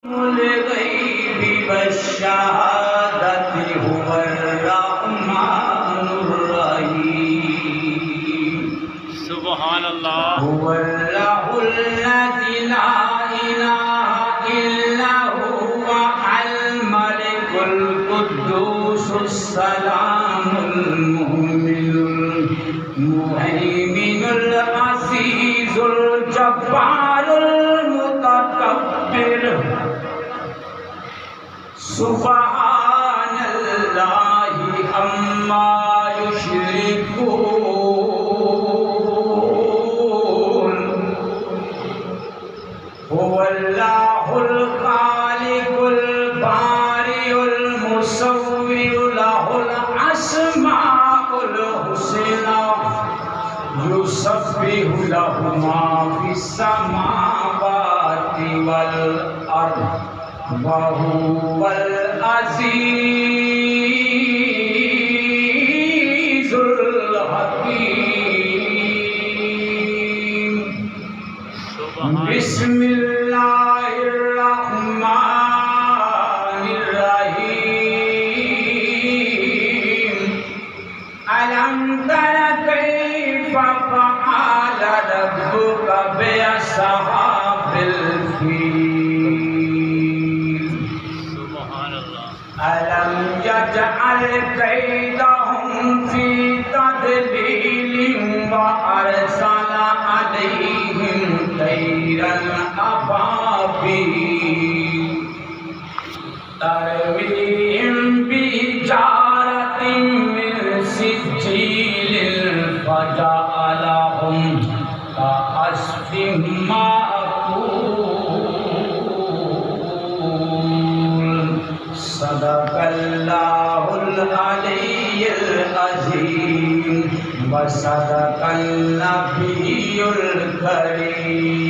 الغيب والشهادة هو الرحمن الرحيم سبحان الله هو الله الذي لا إله إلا هو الملك القدوس السلام المؤمن المهيمن العزيز الجبار المتكبر سبحان الله عما يشركون هو الله الخالق البارئ المصور له الأسماء الحسنى يسبح له ما في السماوات والأرض وهو العزيز الحكيم بسم الله الرحمن الرحيم ألم تر كيف فعل ربك بأصحاب الفيل ألم يجعل كيدهم في تضليل وأرسل عليهم طيرا أبابيل ترميهم بحجارة من سجيل فجعلهم كعصف مأكول صدق الله العلي العظيم وصدق النبي الكريم